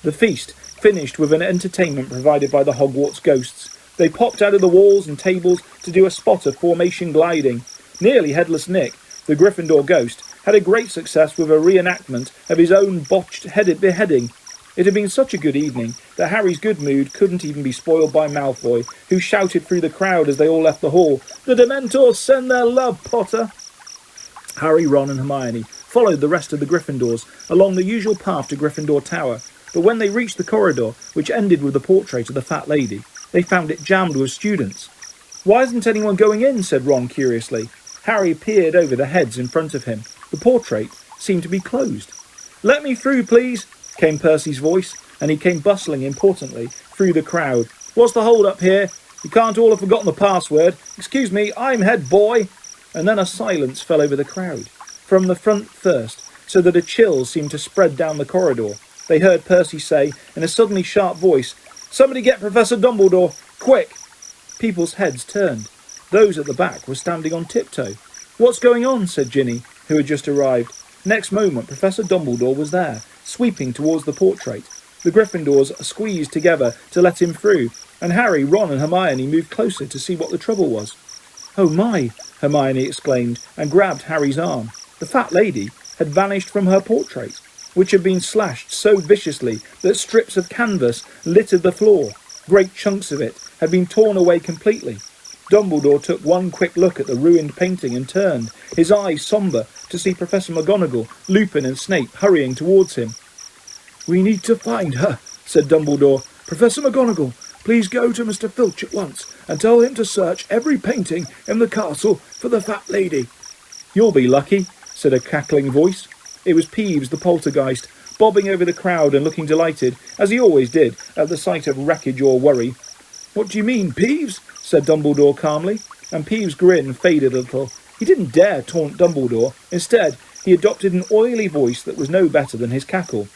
The feast finished with an entertainment provided by the Hogwarts ghosts. They popped out of the walls and tables to do a spot of formation gliding. Nearly Headless Nick, the Gryffindor ghost, had a great success with a reenactment of his own botched-headed beheading. It had been such a good evening that Harry's good mood couldn't even be spoiled by Malfoy, who shouted through the crowd as they all left the hall, "The Dementors send their love, Potter!" Harry, Ron and Hermione followed the rest of the Gryffindors along the usual path to Gryffindor Tower, but when they reached the corridor, which ended with the portrait of the fat lady, they found it jammed with students. "Why isn't anyone going in?" said Ron curiously. Harry peered over the heads in front of him. The portrait seemed to be closed. "Let me through, please," came Percy's voice, and he came bustling importantly through the crowd. "What's the hold up here? You can't all have forgotten the password. Excuse me, I'm head boy." And then a silence fell over the crowd, from the front first, so that a chill seemed to spread down the corridor. They heard Percy say, in a suddenly sharp voice, "Somebody get Professor Dumbledore, quick!" People's heads turned. Those at the back were standing on tiptoe. "What's going on?" said Ginny, who had just arrived. Next moment, Professor Dumbledore was there, sweeping towards the portrait. The Gryffindors squeezed together to let him through, and Harry, Ron and Hermione moved closer to see what the trouble was. "Oh my!" Hermione exclaimed, and grabbed Harry's arm. The fat lady had vanished from her portrait, which had been slashed so viciously that strips of canvas littered the floor. Great chunks of it had been torn away completely. Dumbledore took one quick look at the ruined painting and turned, his eyes sombre, to see Professor McGonagall, Lupin and Snape hurrying towards him. "We need to find her," said Dumbledore. "Professor McGonagall, please go to Mr. Filch at once and tell him to search every painting in the castle for the fat lady." "You'll be lucky," said a cackling voice. It was Peeves the poltergeist, bobbing over the crowd and looking delighted, as he always did, at the sight of wreckage or worry. "What do you mean, Peeves?" said Dumbledore calmly, and Peeves' grin faded a little. He didn't dare taunt Dumbledore. Instead, he adopted an oily voice that was no better than his cackle.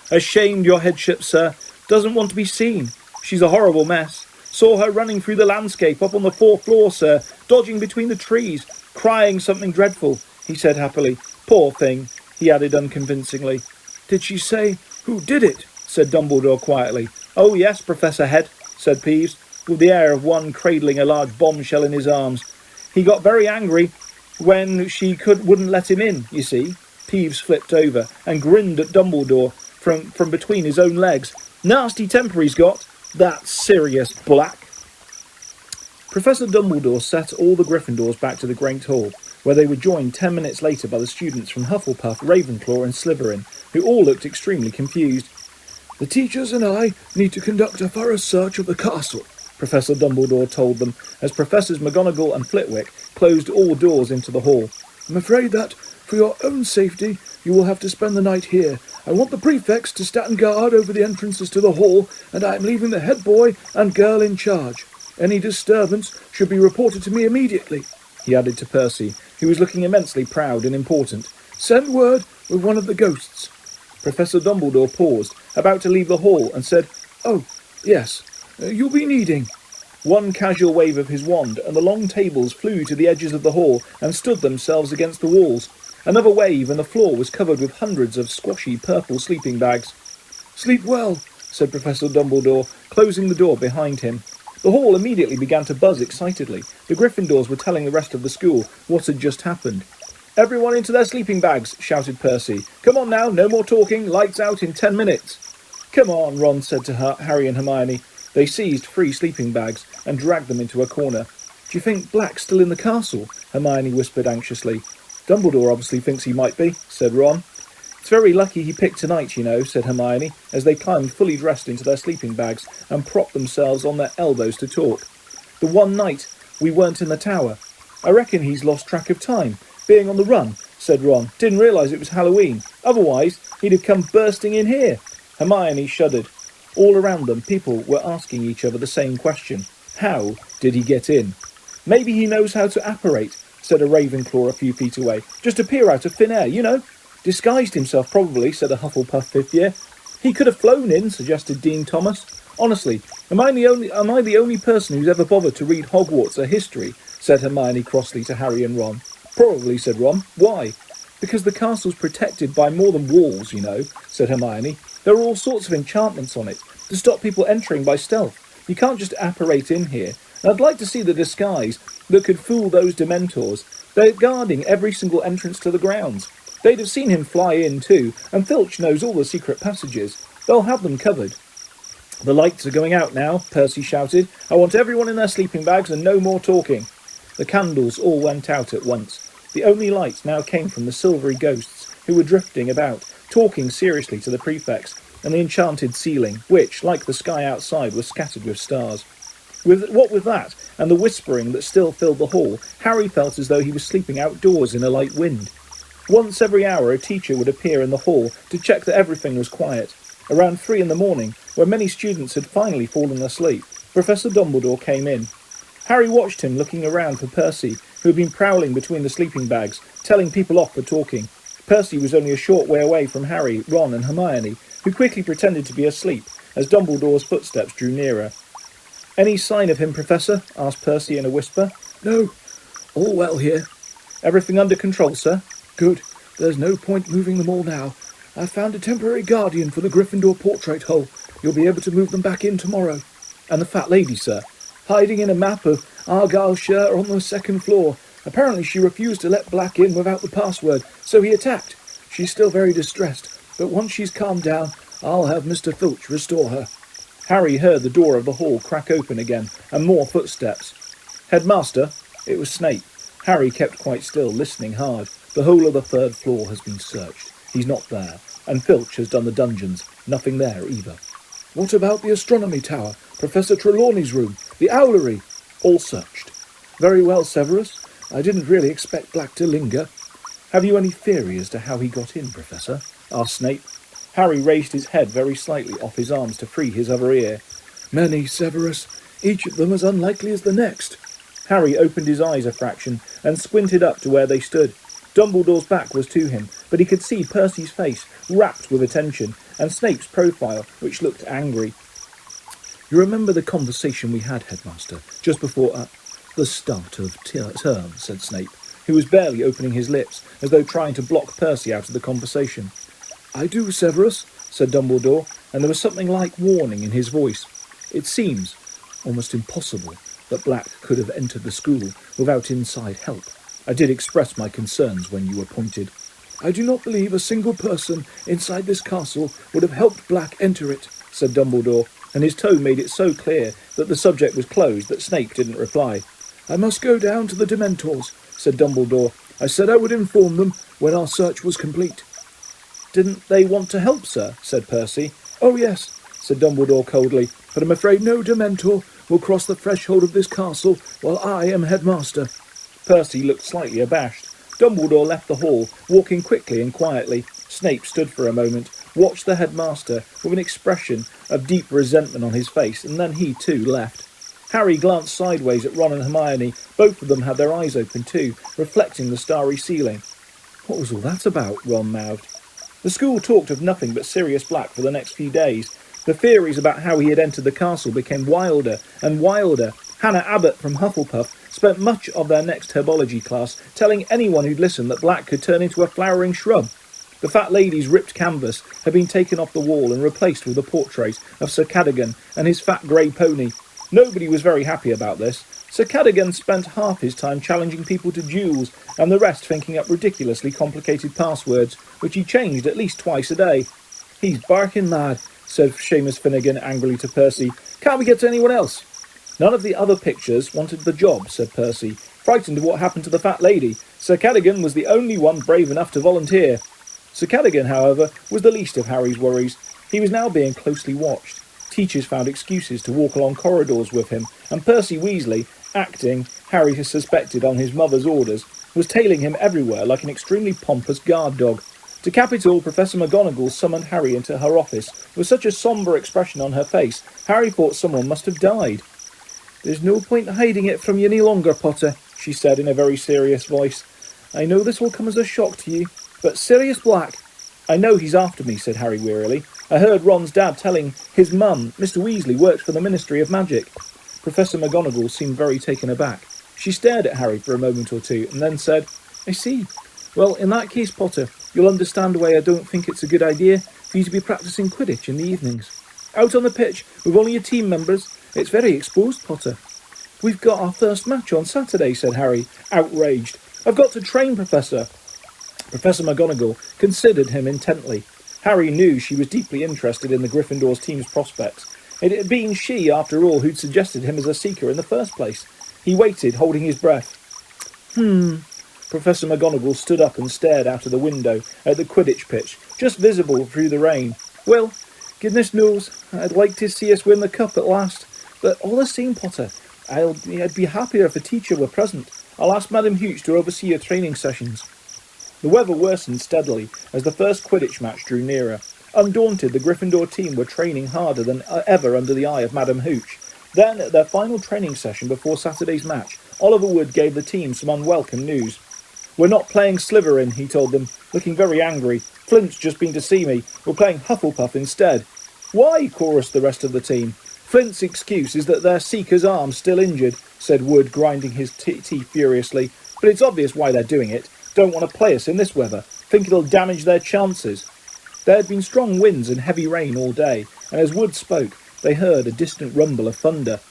"Ashamed, your headship, sir. Doesn't want to be seen. She's a horrible mess. Saw her running through the landscape up on the 4th floor, sir, dodging between the trees, crying something dreadful," he said happily. "Poor thing," he added unconvincingly. "Did she say who did it?" said Dumbledore quietly. "Oh yes, Professor Head," said Peeves, with the air of one cradling a large bombshell in his arms. "He got very angry when she wouldn't let him in, you see." Peeves flipped over and grinned at Dumbledore from between his own legs. "Nasty temper he's got, that Sirius Black." Professor Dumbledore set all the Gryffindors back to the Great Hall, where they were joined 10 minutes later by the students from Hufflepuff, Ravenclaw and Slytherin, who all looked extremely confused. "The teachers and I need to conduct a thorough search of the castle," Professor Dumbledore told them, as Professors McGonagall and Flitwick closed all doors into the hall. "I'm afraid that, for your own safety, you will have to spend the night here. I want the prefects to stand guard over the entrances to the hall, and I am leaving the head boy and girl in charge. Any disturbance should be reported to me immediately," he added to Percy, who was looking immensely proud and important. "Send word with one of the ghosts." Professor Dumbledore paused, about to leave the hall, and said, "Oh, yes, you'll be needing." One casual wave of his wand, and the long tables flew to the edges of the hall and stood themselves against the walls. Another wave, and the floor was covered with hundreds of squashy purple sleeping bags. "Sleep well," said Professor Dumbledore, closing the door behind him. The hall immediately began to buzz excitedly. The Gryffindors were telling the rest of the school what had just happened. "Everyone into their sleeping bags," shouted Percy. "Come on now, no more talking, lights out in 10 minutes. "Come on," Ron said to Harry and Hermione. They seized 3 sleeping bags and dragged them into a corner. "Do you think Black's still in the castle?" Hermione whispered anxiously. "Dumbledore obviously thinks he might be," said Ron. "It's very lucky he picked tonight, you know," said Hermione, as they climbed fully dressed into their sleeping bags and propped themselves on their elbows to talk. "The one night we weren't in the tower. I reckon he's lost track of time, being on the run," said Ron. "Didn't realise it was Halloween. Otherwise, he'd have come bursting in here." Hermione shuddered. All around them, people were asking each other the same question. How did he get in? "Maybe he knows how to apparate," said a Ravenclaw a few feet away. "Just appear out of thin air, you know." "Disguised himself, probably," said a Hufflepuff 5th year. "He could have flown in," suggested Dean Thomas. "Honestly, am I the only person who's ever bothered to read Hogwarts or history?" said Hermione crossly to Harry and Ron. "Probably," said Ron. "Why?" "Because the castle's protected by more than walls, you know," said Hermione. There are all sorts of enchantments on it, to stop people entering by stealth. You can't just apparate in here, and I'd like to see the disguise that could fool those Dementors. They're guarding every single entrance to the grounds. They'd have seen him fly in too, and Filch knows all the secret passages. They'll have them covered. The lights are going out now, Percy shouted. I want everyone in their sleeping bags and no more talking. The candles all went out at once. The only light now came from the silvery ghosts who were drifting about, talking seriously to the prefects, and the enchanted ceiling, which, like the sky outside, was scattered with stars. What with that, and the whispering that still filled the hall, Harry felt as though he was sleeping outdoors in a light wind. Once every hour a teacher would appear in the hall to check that everything was quiet. Around 3 in the morning, when many students had finally fallen asleep, Professor Dumbledore came in. Harry watched him looking around for Percy, who had been prowling between the sleeping bags, telling people off for talking. Percy was only a short way away from Harry, Ron and Hermione, who quickly pretended to be asleep as Dumbledore's footsteps drew nearer. Any sign of him, Professor? Asked Percy in a whisper. No. All well here. Everything under control, sir? Good. There's no point moving them all now. I've found a temporary guardian for the Gryffindor portrait hole. You'll be able to move them back in tomorrow. And the fat lady, sir? Hiding in a map of Argyllshire on the 2nd floor. Apparently she refused to let Black in without the password, so he attacked. She's still very distressed, but once she's calmed down, I'll have Mr. Filch restore her. Harry heard the door of the hall crack open again, and more footsteps. Headmaster? It was Snape. Harry kept quite still, listening hard. The whole of the 3rd floor has been searched. He's not there. And Filch has done the dungeons. Nothing there either. What about the astronomy tower? Professor Trelawney's room? The owlery? All searched. Very well, Severus. I didn't really expect Black to linger. Have you any theory as to how he got in, Professor? Asked Snape. Harry raised his head very slightly off his arms to free his other ear. Many, Severus. Each of them as unlikely as the next. Harry opened his eyes a fraction and squinted up to where they stood. Dumbledore's back was to him, but he could see Percy's face, rapt with attention, and Snape's profile, which looked angry. You remember the conversation we had, Headmaster, just before the start of term, said Snape, who was barely opening his lips, as though trying to block Percy out of the conversation. I do, Severus, said Dumbledore, and there was something like warning in his voice. It seems almost impossible that Black could have entered the school without inside help. I did express my concerns when you appointed. I do not believe a single person inside this castle would have helped Black enter it, said Dumbledore, and his tone made it so clear that the subject was closed that Snape didn't reply. I must go down to the Dementors, said Dumbledore. I said I would inform them when our search was complete. Didn't they want to help, sir? Said Percy. Oh, yes, said Dumbledore coldly, but I'm afraid no Dementor will cross the threshold of this castle while I am headmaster. Percy looked slightly abashed. Dumbledore left the hall, walking quickly and quietly. Snape stood for a moment, watched the headmaster with an expression of deep resentment on his face, and then he too left. Harry glanced sideways at Ron and Hermione. Both of them had their eyes open too, reflecting the starry ceiling. What was all that about? Ron mouthed. The school talked of nothing but Sirius Black for the next few days. The theories about how he had entered the castle became wilder and wilder. Hannah Abbott from Hufflepuff spent much of their next herbology class telling anyone who'd listen that Black could turn into a flowering shrub. The fat lady's ripped canvas had been taken off the wall and replaced with a portrait of Sir Cadogan and his fat grey pony. Nobody was very happy about this. Sir Cadogan spent half his time challenging people to duels, and the rest thinking up ridiculously complicated passwords, which he changed at least twice a day. He's barking mad, said Seamus Finnegan angrily to Percy. Can't we get to anyone else? None of the other pictures wanted the job, said Percy, frightened of what happened to the fat lady. Sir Cadogan was the only one brave enough to volunteer. Sir Cadogan, however, was the least of Harry's worries. He was now being closely watched. Teachers found excuses to walk along corridors with him, and Percy Weasley, acting, Harry has suspected, on his mother's orders, was tailing him everywhere like an extremely pompous guard dog. To cap it all, Professor McGonagall summoned Harry into her office. With such a sombre expression on her face, Harry thought someone must have died. There's no point hiding it from you any longer, Potter, she said in a very serious voice. I know this will come as a shock to you, but Sirius Black... I know he's after me, said Harry wearily. I heard Ron's dad telling his mum Mr. Weasley works for the Ministry of Magic. Professor McGonagall seemed very taken aback. She stared at Harry for a moment or two, and then said, I see. Well, in that case, Potter, you'll understand why I don't think it's a good idea for for you to be practising Quidditch in the evenings. Out on the pitch with all your team members. It's very exposed, Potter. We've got our first match on Saturday, said Harry, outraged. I've got to train, Professor. Professor McGonagall considered him intently. Harry knew she was deeply interested in the Gryffindor's team's prospects. It had been she, after all, who'd suggested him as a seeker in the first place. He waited, holding his breath. Professor McGonagall stood up and stared out of the window at the Quidditch pitch, just visible through the rain. Well, goodness knows, I'd like to see us win the cup at last. But all the same, Potter, I'd be happier if a teacher were present. I'll ask Madam Hooch to oversee your training sessions. The weather worsened steadily as the first Quidditch match drew nearer. Undaunted, the Gryffindor team were training harder than ever under the eye of Madam Hooch. Then, at their final training session before Saturday's match, Oliver Wood gave the team some unwelcome news. We're not playing Slytherin, he told them, looking very angry. Flint's just been to see me. We're playing Hufflepuff instead. Why? Chorused the rest of the team. Flint's excuse is that their seeker's arm's still injured, said Wood, grinding his teeth furiously. But it's obvious why they're doing it. Don't want to play us in this weather. Think it'll damage their chances. There had been strong winds and heavy rain all day, and as Wood spoke, they heard a distant rumble of thunder.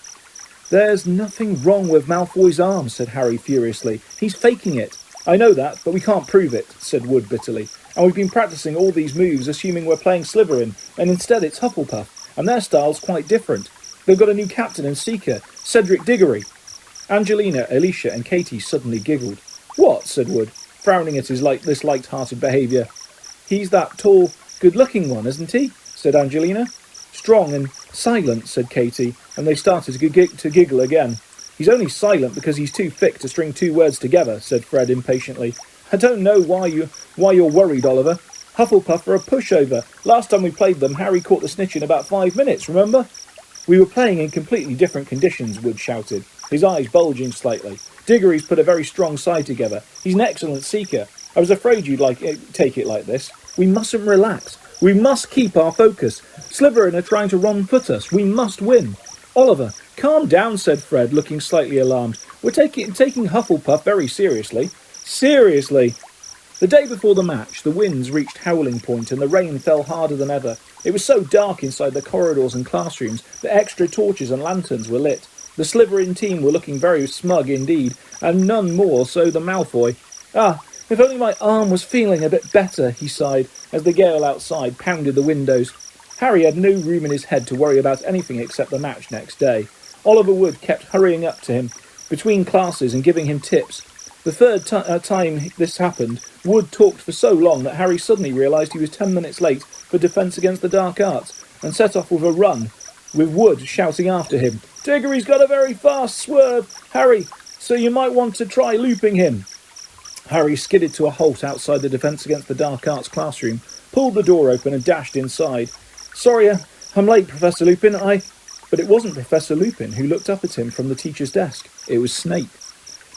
There's nothing wrong with Malfoy's arm, said Harry furiously. He's faking it. I know that, but we can't prove it, said Wood bitterly. And we've been practising all these moves assuming we're playing Slytherin, and instead it's Hufflepuff, and their style's quite different. They've got a new captain and seeker, Cedric Diggory. Angelina, Alicia and Katie suddenly giggled. What? Said Wood, frowning at this light-hearted behaviour. He's that tall, good-looking one, isn't he? Said Angelina. Strong and silent, said Katie, and they started to giggle again. He's only silent because he's too thick to string two words together, said Fred impatiently. I don't know why you're worried, Oliver. Hufflepuff are a pushover. Last time we played them, Harry caught the snitch in about 5 minutes, remember? We were playing in completely different conditions, Wood shouted, his eyes bulging slightly. Diggory's put a very strong side together. He's an excellent seeker. I was afraid you'd take it like this. We mustn't relax. We must keep our focus. Slytherin are trying to wrong-foot us. We must win. Oliver, calm down, said Fred, looking slightly alarmed. We're taking Hufflepuff very seriously. Seriously. The day before the match, the winds reached howling point and the rain fell harder than ever. It was so dark inside the corridors and classrooms that extra torches and lanterns were lit. The Slytherin team were looking very smug indeed, and none more so than Malfoy. If only my arm was feeling a bit better, he sighed, as the gale outside pounded the windows. Harry had no room in his head to worry about anything except the match next day. Oliver Wood kept hurrying up to him between classes and giving him tips. The third time this happened, Wood talked for so long that Harry suddenly realised he was 10 minutes late for Defence Against the Dark Arts and set off with a run, with Wood shouting after him, Diggory's got a very fast swerve, Harry, so you might want to try looping him. Harry skidded to a halt outside the Defence Against the Dark Arts classroom, pulled the door open and dashed inside. Sorry, I'm late, Professor Lupin, But it wasn't Professor Lupin who looked up at him from the teacher's desk. It was Snape.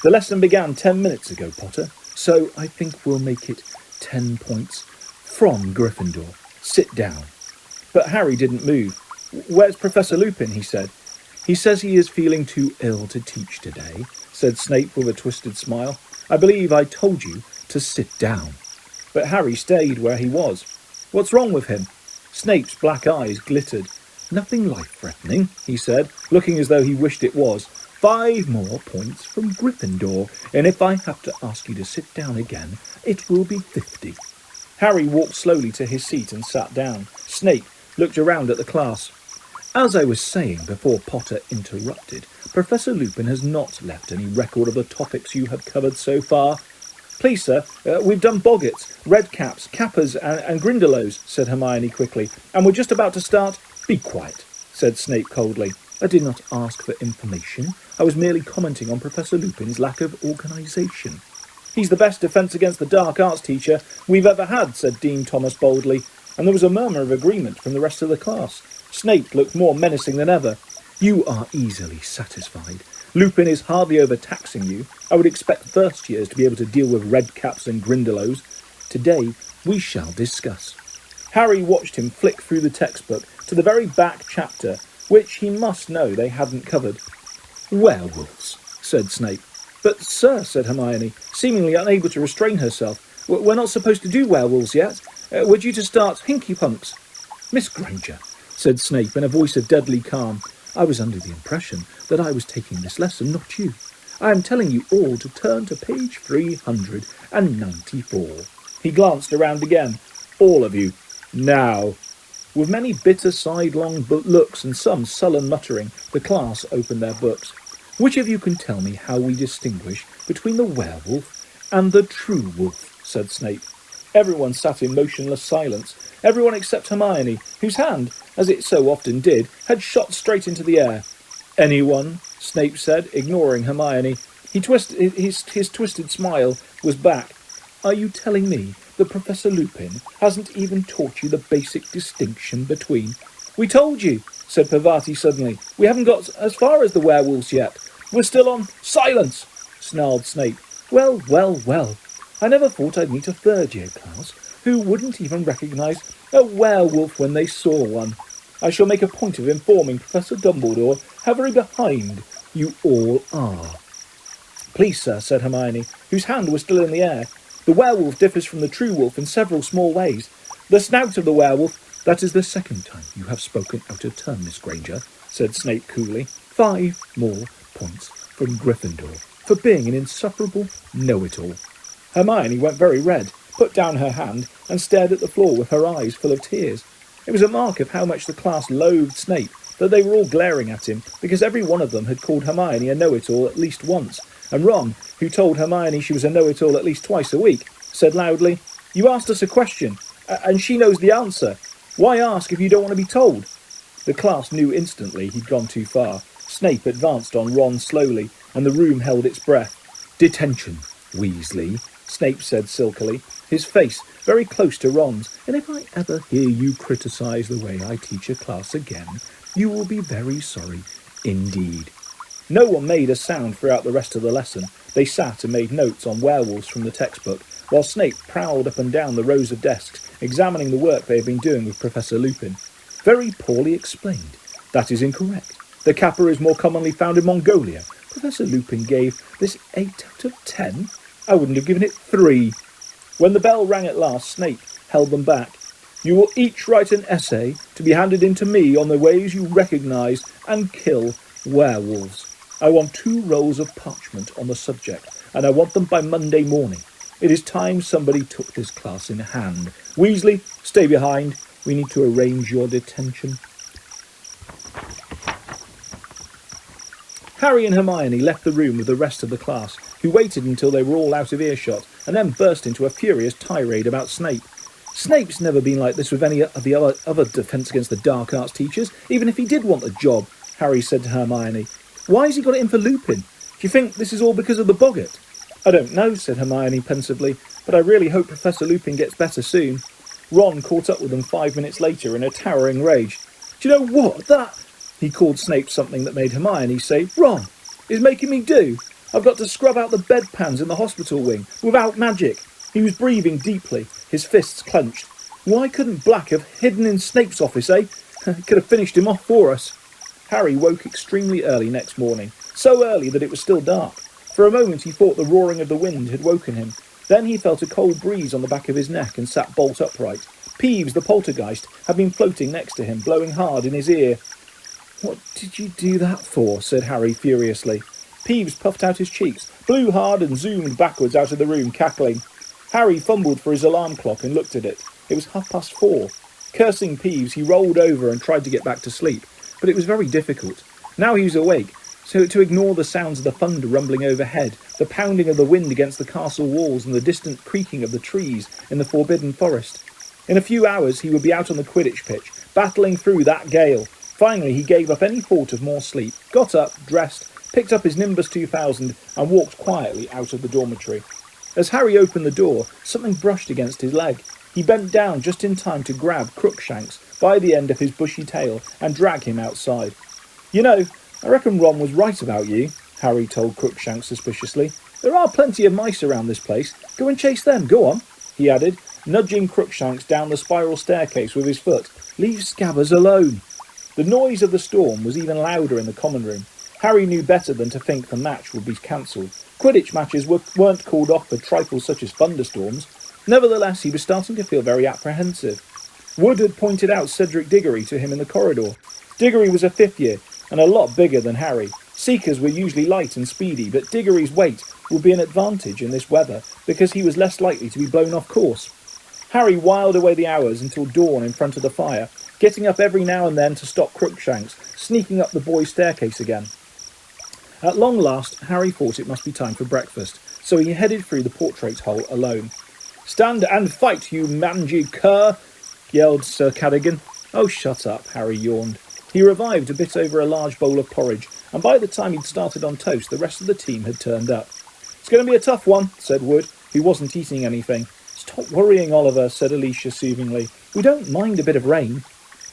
The lesson began 10 minutes ago, Potter, so I think we'll make it 10 points from Gryffindor. Sit down. But Harry didn't move. Where's Professor Lupin, he said. He says he is feeling too ill to teach today, said Snape with a twisted smile. I believe I told you to sit down. But Harry stayed where he was. What's wrong with him? Snape's black eyes glittered. Nothing life-threatening, he said, looking as though he wished it was. 5 more points from Gryffindor, and if I have to ask you to sit down again, it will be 50. Harry walked slowly to his seat and sat down. Snape looked around at the class. As I was saying before Potter interrupted, Professor Lupin has not left any record of the topics you have covered so far. Please, sir, we've done Boggarts, Redcaps, Kappas and Grindylows, said Hermione quickly, and we're just about to start. Be quiet, said Snape coldly. I did not ask for information. I was merely commenting on Professor Lupin's lack of organisation. He's the best Defence Against the Dark Arts teacher we've ever had, said Dean Thomas boldly, and there was a murmur of agreement from the rest of the class. Snape looked more menacing than ever. You are easily satisfied. Lupin is hardly overtaxing you. I would expect first years to be able to deal with Redcaps and Grindylows. Today we shall discuss. Harry watched him flick through the textbook to the very back chapter, which he must know they hadn't covered. Werewolves, said Snape. But, sir, said Hermione, seemingly unable to restrain herself, we're not supposed to do werewolves yet. We're due to start hinky-punks." "Miss Granger," said Snape in a voice of deadly calm, "I was under the impression that I was taking this lesson, not you. I am telling you all to turn to page 394. He glanced around again. "All of you. Now." With many bitter sidelong looks and some sullen muttering, the class opened their books. "Which of you can tell me how we distinguish between the werewolf and the true wolf?" said Snape. Everyone sat in motionless silence, everyone except Hermione, whose hand, as it so often did, had shot straight into the air. "Anyone?" Snape said, ignoring Hermione. His twisted smile was back. "Are you telling me that Professor Lupin hasn't even taught you the basic distinction between—" "We told you," said Parvati suddenly. "We haven't got as far as the werewolves yet. We're still on—" "Silence!" snarled Snape. Well, well, well. I never thought I'd meet a third-year class who wouldn't even recognise a werewolf when they saw one. I shall make a point of informing Professor Dumbledore how very behind you all are." "Please, sir," said Hermione, whose hand was still in the air. "The werewolf differs from the true wolf in several small ways. The snout of the werewolf—" "That is the second time you have spoken out of turn, Miss Granger," said Snape coolly. 5 more points from Gryffindor for being an insufferable know-it-all." Hermione went very red, put down her hand, and stared at the floor with her eyes full of tears. It was a mark of how much the class loathed Snape that they were all glaring at him, because every one of them had called Hermione a know-it-all at least once, and Ron, who told Hermione she was a know-it-all at least twice a week, said loudly, "You asked us a question, and she knows the answer. Why ask if you don't want to be told?" The class knew instantly he'd gone too far. Snape advanced on Ron slowly, and the room held its breath. "Detention, Weasley," Snape said silkily, his face very close to Ron's, "and if I ever hear you criticise the way I teach a class again, you will be very sorry indeed." No one made a sound throughout the rest of the lesson. They sat and made notes on werewolves from the textbook, while Snape prowled up and down the rows of desks, examining the work they had been doing with Professor Lupin. "Very poorly explained. That is incorrect. The kappa is more commonly found in Mongolia. Professor Lupin gave this 8 out of 10. I wouldn't have given it 3. When the bell rang at last, Snape held them back. "You will each write an essay to be handed in to me on the ways you recognise and kill werewolves. I want 2 rolls of parchment on the subject, and I want them by Monday morning. It is time somebody took this class in hand. Weasley, stay behind. We need to arrange your detention." Harry and Hermione left the room with the rest of the class, who waited until they were all out of earshot, and then burst into a furious tirade about Snape. "Snape's never been like this with any of the other Defence Against the Dark Arts teachers, even if he did want the job," Harry said to Hermione. "Why has he got it in for Lupin? Do you think this is all because of the boggart?" "I don't know," said Hermione pensively, "but I really hope Professor Lupin gets better soon." Ron caught up with them 5 minutes later in a towering rage. "Do you know what that—" He called Snape something that made Hermione say, "Ron, is making me do. I've got to scrub out the bedpans in the hospital wing without magic." He was breathing deeply, his fists clenched. "Why couldn't Black have hidden in Snape's office, eh? Could have finished him off for us." Harry woke extremely early next morning, so early that it was still dark. For a moment he thought the roaring of the wind had woken him. Then he felt a cold breeze on the back of his neck and sat bolt upright. Peeves, the poltergeist, had been floating next to him, blowing hard in his ear. "What did you do that for?" said Harry furiously. Peeves puffed out his cheeks, blew hard and zoomed backwards out of the room, cackling. Harry fumbled for his alarm clock and looked at it. It was 4:30. Cursing Peeves, he rolled over and tried to get back to sleep, but it was very difficult. Now he was awake, so to ignore the sounds of the thunder rumbling overhead, the pounding of the wind against the castle walls and the distant creaking of the trees in the forbidden forest. In a few hours he would be out on the Quidditch pitch, battling through that gale. Finally he gave up any thought of more sleep, got up, dressed, picked up his Nimbus 2000 and walked quietly out of the dormitory. As Harry opened the door, something brushed against his leg. He bent down just in time to grab Crookshanks by the end of his bushy tail and drag him outside. "You know, I reckon Ron was right about you," Harry told Crookshanks suspiciously. "There are plenty of mice around this place. Go and chase them, go on," he added, nudging Crookshanks down the spiral staircase with his foot. "Leave Scabbers alone." The noise of the storm was even louder in the common room. Harry knew better than to think the match would be cancelled. Quidditch matches weren't called off for trifles such as thunderstorms. Nevertheless, he was starting to feel very apprehensive. Wood had pointed out Cedric Diggory to him in the corridor. Diggory was a fifth year, and a lot bigger than Harry. Seekers were usually light and speedy, but Diggory's weight would be an advantage in this weather because he was less likely to be blown off course. Harry whiled away the hours until dawn in front of the fire, getting up every now and then to stop Crookshanks, sneaking up the boys' staircase again. At long last, Harry thought it must be time for breakfast, so he headed through the portrait hole alone. "Stand and fight, you mangy cur!" yelled Sir Cadogan. "Oh, shut up," Harry yawned. He revived a bit over a large bowl of porridge, and by the time he'd started on toast, the rest of the team had turned up. "It's going to be a tough one," said Wood, who wasn't eating anything. "Stop worrying, Oliver," said Alicia soothingly. "We don't mind a bit of rain."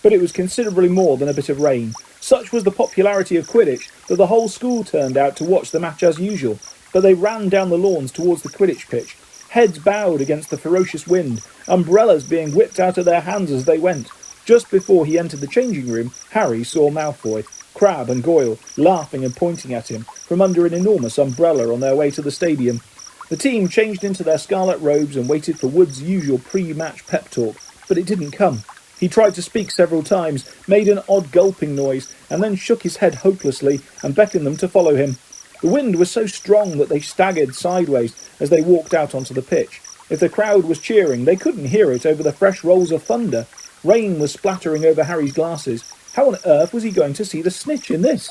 But it was considerably more than a bit of rain. Such was the popularity of Quidditch that the whole school turned out to watch the match as usual, but they ran down the lawns towards the Quidditch pitch, heads bowed against the ferocious wind, umbrellas being whipped out of their hands as they went. Just before he entered the changing room, Harry saw Malfoy, Crabbe and Goyle laughing and pointing at him from under an enormous umbrella on their way to the stadium. The team changed into their scarlet robes and waited for Wood's usual pre-match pep talk, but it didn't come. He tried to speak several times, made an odd gulping noise, and then shook his head hopelessly and beckoned them to follow him. The wind was so strong that they staggered sideways as they walked out onto the pitch. If the crowd was cheering, they couldn't hear it over the fresh rolls of thunder. Rain was splattering over Harry's glasses. How on earth was he going to see the snitch in this?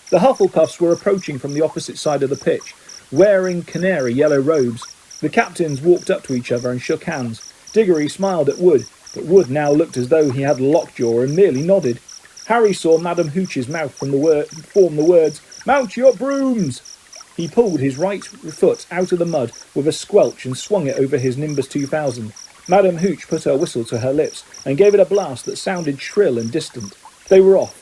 The Hufflepuffs were approaching from the opposite side of the pitch, wearing canary yellow robes. The captains walked up to each other and shook hands. Diggory smiled at Wood, but Wood now looked as though he had lockjaw and merely nodded. Harry saw Madam Hooch's mouth form the words, "Mount your brooms!" He pulled his right foot out of the mud with a squelch and swung it over his Nimbus 2000. Madam Hooch put her whistle to her lips and gave it a blast that sounded shrill and distant. They were off.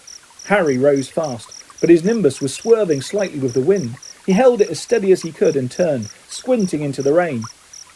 Harry rose fast, but his Nimbus was swerving slightly with the wind. He held it as steady as he could and turned, squinting into the rain.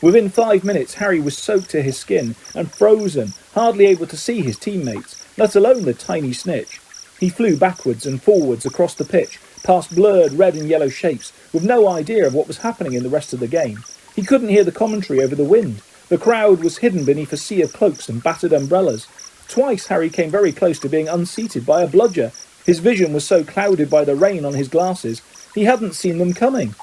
Within 5 minutes, Harry was soaked to his skin and frozen, hardly able to see his teammates, let alone the tiny snitch. He flew backwards and forwards across the pitch, past blurred red and yellow shapes, with no idea of what was happening in the rest of the game. He couldn't hear the commentary over the wind. The crowd was hidden beneath a sea of cloaks and battered umbrellas. Twice Harry came very close to being unseated by a bludger. His vision was so clouded by the rain on his glasses, he hadn't seen them coming.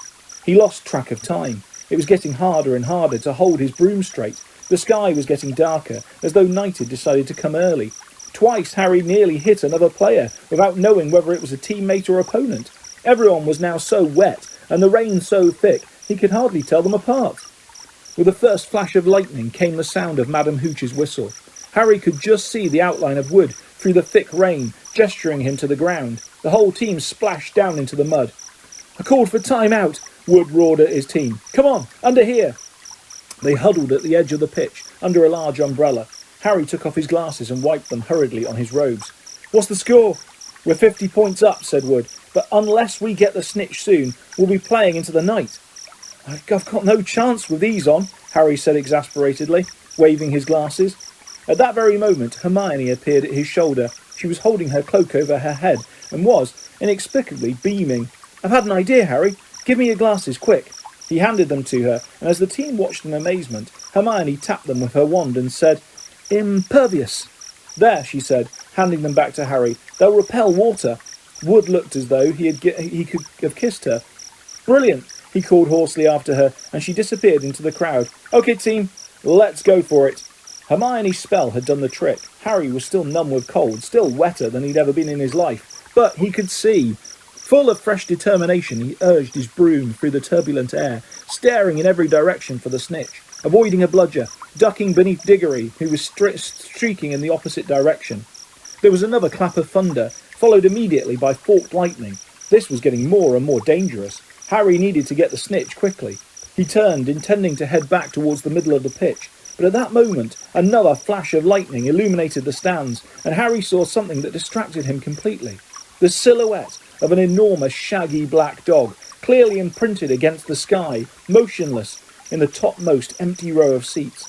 He lost track of time. It was getting harder and harder to hold his broom straight. The sky was getting darker, as though night had decided to come early. Twice Harry nearly hit another player, without knowing whether it was a teammate or opponent. Everyone was now so wet, and the rain so thick, he could hardly tell them apart. With the first flash of lightning came the sound of Madam Hooch's whistle. Harry could just see the outline of Wood through the thick rain, gesturing him to the ground. The whole team splashed down into the mud. "I called for time out," Wood roared at his team. "Come on, under here." They huddled at the edge of the pitch, under a large umbrella. Harry took off his glasses and wiped them hurriedly on his robes. "What's the score?" "We're 50 points up," said Wood, "but unless we get the snitch soon, we'll be playing into the night." "I've got no chance with these on," Harry said exasperatedly, waving his glasses. At that very moment, Hermione appeared at his shoulder. She was holding her cloak over her head and was, inexplicably, beaming. "I've had an idea, Harry. Give me your glasses, quick." He handed them to her, and as the team watched in amazement, Hermione tapped them with her wand and said, "Impervious." "There," she said, handing them back to Harry. "They'll repel water." Wood looked as though he could have kissed her. "Brilliant," he called hoarsely after her, and she disappeared into the crowd. "Okay, team, let's go for it." Hermione's spell had done the trick. Harry was still numb with cold, still wetter than he'd ever been in his life, but he could see. Full of fresh determination, he urged his broom through the turbulent air, staring in every direction for the snitch, avoiding a bludger, ducking beneath Diggory, who was streaking in the opposite direction. There was another clap of thunder, followed immediately by forked lightning. This was getting more and more dangerous. Harry needed to get the snitch quickly. He turned, intending to head back towards the middle of the pitch, but at that moment another flash of lightning illuminated the stands, and Harry saw something that distracted him completely. The silhouette of an enormous shaggy black dog, clearly imprinted against the sky, motionless in the topmost empty row of seats.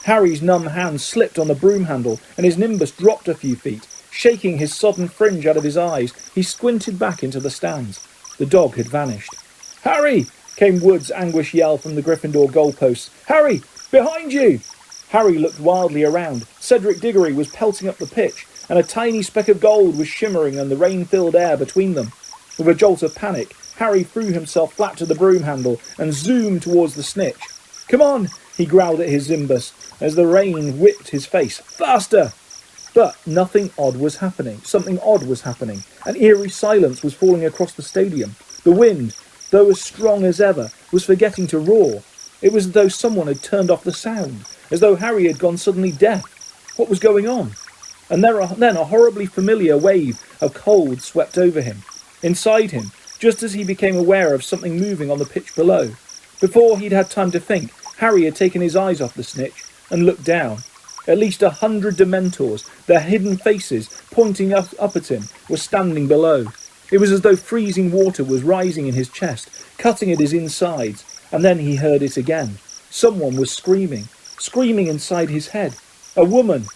Harry's numb hand slipped on the broom handle, and his Nimbus dropped a few feet. Shaking his sodden fringe out of his eyes, he squinted back into the stands. The dog had vanished. "Harry!" came Wood's anguished yell from the Gryffindor goalposts. "Harry! Behind you!" Harry looked wildly around. Cedric Diggory was pelting up the pitch, and a tiny speck of gold was shimmering in the rain-filled air between them. With a jolt of panic, Harry threw himself flat to the broom handle and zoomed towards the snitch. "Come on!" he growled at his Zimbus as the rain whipped his face. "Faster!" But something odd was happening. An eerie silence was falling across the stadium. The wind, though as strong as ever, was forgetting to roar. It was as though someone had turned off the sound, as though Harry had gone suddenly deaf. What was going on? And then a horribly familiar wave of cold swept over him, inside him, just as he became aware of something moving on the pitch below. Before he'd had time to think, Harry had taken his eyes off the snitch and looked down. At least 100 Dementors, their hidden faces pointing up at him, were standing below. It was as though freezing water was rising in his chest, cutting at his insides, and then he heard it again. Someone was screaming inside his head. A woman.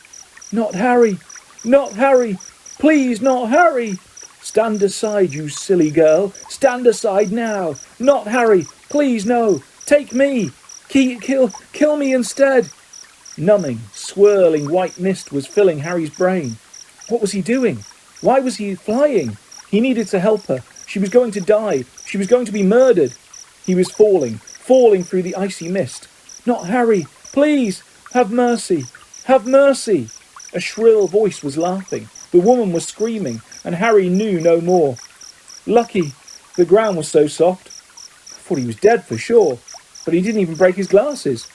"Not Harry! Not Harry! Please, not Harry! Stand aside, you silly girl! Stand aside now! Not Harry! Please, no! Take me! Kill me instead!" Numbing, swirling white mist was filling Harry's brain. What was he doing? Why was he flying? He needed to help her. She was going to die. She was going to be murdered. He was falling through the icy mist. "Not Harry! Please! Have mercy! Have mercy!" A shrill voice was laughing. The woman was screaming, and Harry knew no more. Lucky the ground was so soft. I thought he was dead for sure, but he didn't even break his glasses.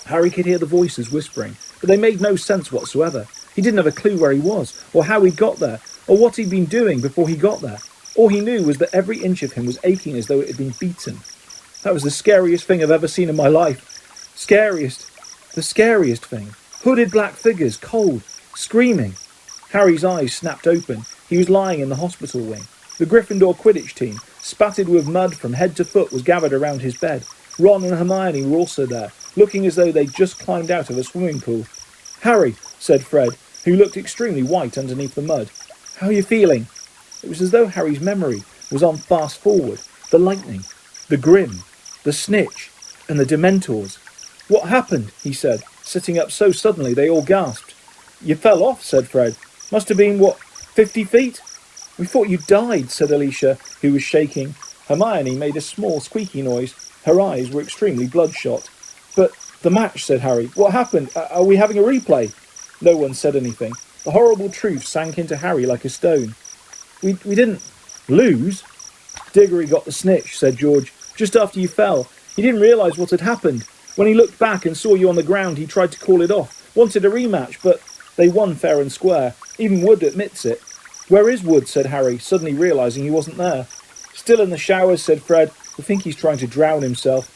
Harry could hear the voices whispering, but they made no sense whatsoever. He didn't have a clue where he was, or how he'd got there, or what he'd been doing before he got there. All he knew was that every inch of him was aching as though it had been beaten. That was the scariest thing I've ever seen in my life. The scariest thing. Hooded black figures, cold, screaming. Harry's eyes snapped open. He was lying in the hospital wing. The Gryffindor Quidditch team, spattered with mud from head to foot, was gathered around his bed. Ron and Hermione were also there, looking as though they'd just climbed out of a swimming pool. "Harry," said Fred, who looked extremely white underneath the mud. "How are you feeling?" It was as though Harry's memory was on fast forward. The lightning, the Grim, the snitch, and the Dementors. "What happened?" he said, sitting up so suddenly they all gasped. "You fell off," said Fred. "Must have been, 50 feet?" "We thought you died," said Alicia, who was shaking. Hermione made a small squeaky noise. Her eyes were extremely bloodshot. "But the match," said Harry. "What happened? Are we having a replay?" No one said anything. The horrible truth sank into Harry like a stone. We didn't lose." "Diggory got the snitch," said George, "just after you fell. He didn't realise what had happened. When he looked back and saw you on the ground, he tried to call it off. Wanted a rematch, but they won fair and square. Even Wood admits it." "Where is Wood?" said Harry, suddenly realising he wasn't there. "Still in the showers," said Fred. "I think he's trying to drown himself."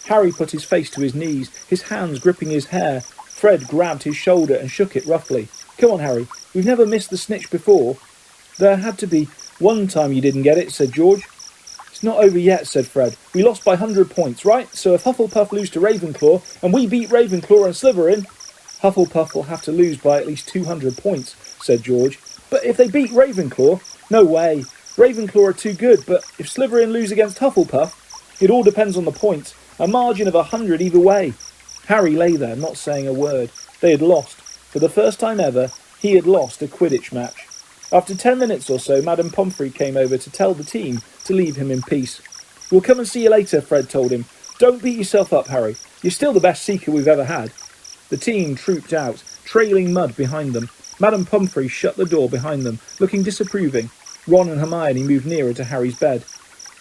Harry put his face to his knees, his hands gripping his hair. Fred grabbed his shoulder and shook it roughly. "Come on, Harry. We've never missed the snitch before." "There had to be one time you didn't get it," said George. "It's not over yet," said Fred. "We lost by 100 points, right? So if Hufflepuff lose to Ravenclaw, and we beat Ravenclaw and Slytherin, Hufflepuff will have to lose by at least 200 points, said George. "But if they beat Ravenclaw, no way. Ravenclaw are too good, but if Slytherin lose against Hufflepuff, it all depends on the points. A margin of 100 either way." Harry lay there, not saying a word. They had lost. For the first time ever, he had lost a Quidditch match. After 10 minutes or so, Madame Pomfrey came over to tell the team to leave him in peace. "We'll come and see you later," Fred told him. "Don't beat yourself up, Harry. You're still the best seeker we've ever had." The team trooped out, trailing mud behind them. Madame Pomfrey shut the door behind them, looking disapproving. Ron and Hermione moved nearer to Harry's bed.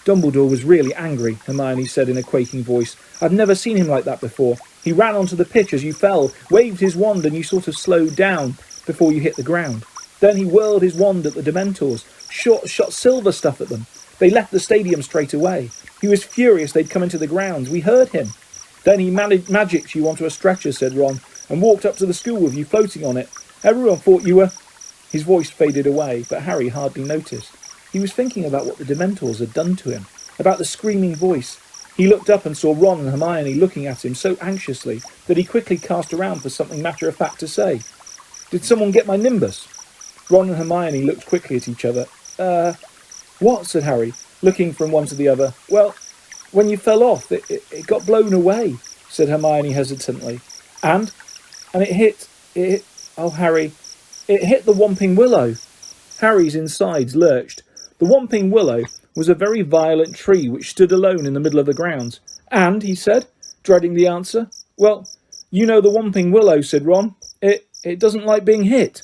"Dumbledore was really angry," Hermione said in a quaking voice. "I've never seen him like that before. He ran onto the pitch as you fell, waved his wand, and you sort of slowed down before you hit the ground. Then he whirled his wand at the Dementors, shot silver stuff at them. They left the stadium straight away. He was furious they'd come into the grounds. We heard him. Then he magicked you onto a stretcher," said Ron, "and walked up to the school with you floating on it. Everyone thought you were—" His voice faded away, but Harry hardly noticed. He was thinking about what the Dementors had done to him, about the screaming voice. He looked up and saw Ron and Hermione looking at him so anxiously that he quickly cast around for something matter-of-fact to say. "Did someone get my nimbus?" Ron and Hermione looked quickly at each other. What?" said Harry, looking from one to the other. "Well, when you fell off, it got blown away. said Hermione hesitantly. And? And oh, Harry, it hit the Whomping Willow. Harry's insides lurched. The Whomping Willow was a very violent tree which stood alone in the middle of the grounds. And, he said, dreading the answer. Well, you know the Whomping Willow, said Ron. It doesn't like being hit.